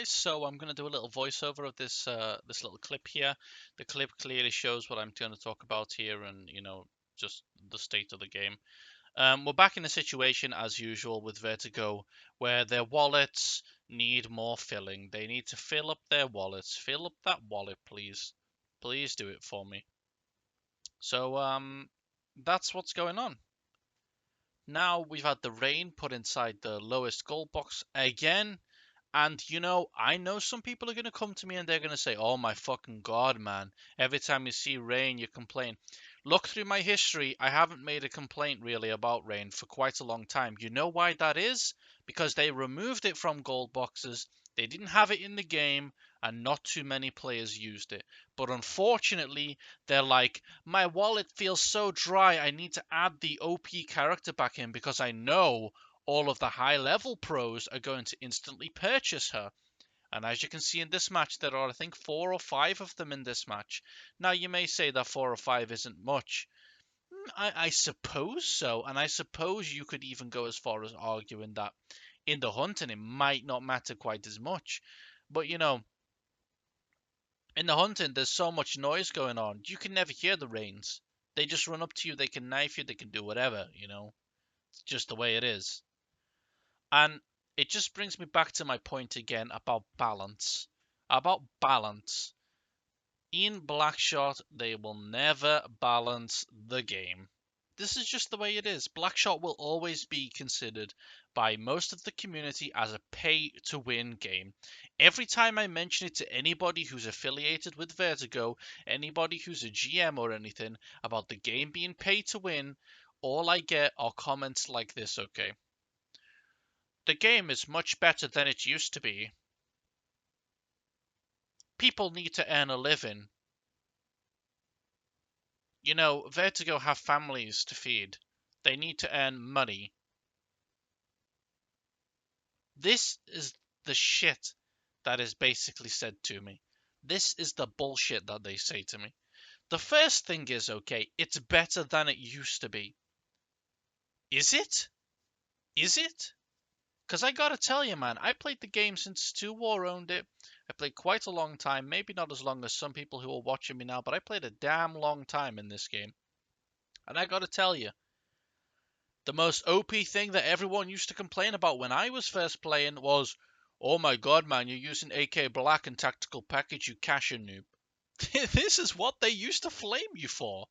guys, so I'm going to do a little voiceover of this little clip here. The clip clearly shows what I'm going to talk about here and, just the state of the game. We're back in a situation as usual with Vertigo where their wallets need more filling. They need to fill up their wallets. Fill up that wallet, please. Please do it for me. So, that's what's going on. Now we've had the rain put inside the lowest gold box again. And I know some people are going to come to me and they're going to say, "Oh my fucking God, man. Every time you see rain, you complain." Look through my history. I haven't made a complaint really about rain for quite a long time. You know why that is? Because they removed it from gold boxes. They didn't have it in the game and not too many players used it. But unfortunately, they're like, "My wallet feels so dry. I need to add the OP character back in because I know all of the high level pros are going to instantly purchase her." And as you can see in this match, there are, I think, 4 or 5 of them in this match. Now, you may say that 4 or 5 isn't much. I suppose so. And I suppose you could even go as far as arguing that in the hunting, it might not matter quite as much. But, in the hunting, there's so much noise going on. You can never hear the rains. They just run up to you, they can knife you, they can do whatever, It's just the way it is. And it just brings me back to my point again about balance. About balance. In Blackshot, they will never balance the game. This is just the way it is. Blackshot will always be considered by most of the community as a pay-to-win game. Every time I mention it to anybody who's affiliated with Vertigo, anybody who's a GM or anything, about the game being pay-to-win, all I get are comments like this, okay? The game is much better than it used to be. People need to earn a living. Vertigo have families to feed. They need to earn money. This is the shit that is basically said to me. This is the bullshit that they say to me. The first thing is, okay, it's better than it used to be. Is it? Is it? Because I gotta tell you, man, I played the game since 2 War owned it. I played quite a long time, maybe not as long as some people who are watching me now, but I played a damn long time in this game. And I gotta tell you, the most OP thing that everyone used to complain about when I was first playing was, "Oh my God, man, you're using AK Black and Tactical Package, you casher noob." This is what they used to flame you for.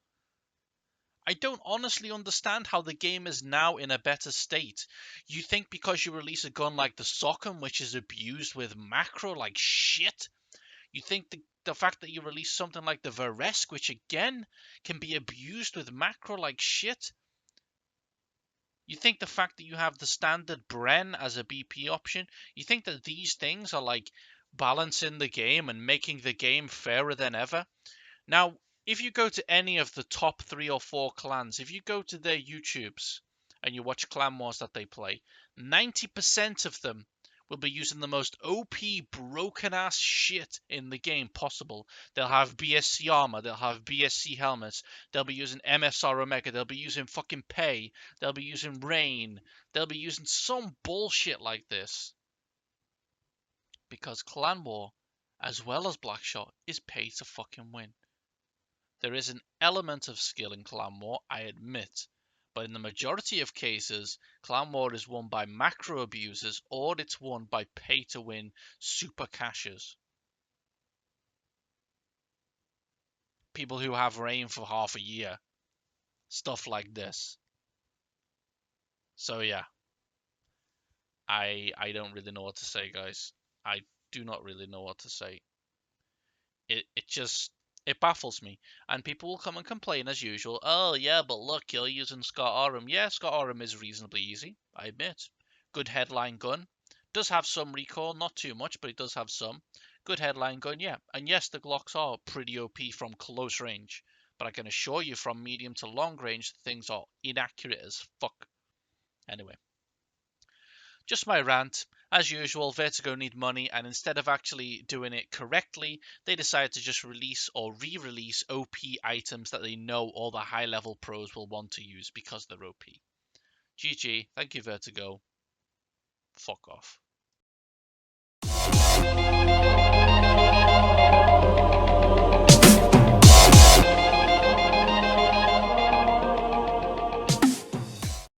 I don't honestly understand how the game is now in a better state. You think because you release a gun like the Sockham, which is abused with macro like shit, you think the fact that you release something like the Veresk, which again can be abused with macro like shit, you think the fact that you have the standard Bren as a BP option, you think that these things are like balancing the game and making the game fairer than ever? Now, if you go to any of the top 3 or 4 clans, if you go to their YouTubes and you watch clan wars that they play, 90% of them will be using the most OP broken ass shit in the game possible. They'll have BSC armor, they'll have BSC helmets, they'll be using MSR Omega, they'll be using fucking Pay, they'll be using Rain, they'll be using some bullshit like this. Because clan war, as well as Blackshot, is pay to fucking win. There is an element of skill in clan war, I admit, but in the majority of cases, clan war is won by macro abusers or it's won by pay-to-win super cashers. People who have rain for half a year. Stuff like this. So yeah, I don't really know what to say, guys. I do not really know what to say. It baffles me. And people will come and complain as usual. "Oh yeah, but look, you're using Scott Oram." Yeah, Scott Oram is reasonably easy, I admit. Good headline gun. Does have some recoil, not too much, but it does have some. Good headline gun, yeah. And yes, the Glocks are pretty OP from close range. But I can assure you from medium to long range, things are inaccurate as fuck. Anyway. Just my rant. As usual, Vertigo need money, and instead of actually doing it correctly, they decided to just release or re-release OP items that they know all the high-level pros will want to use because they're OP. GG, thank you Vertigo. Fuck off.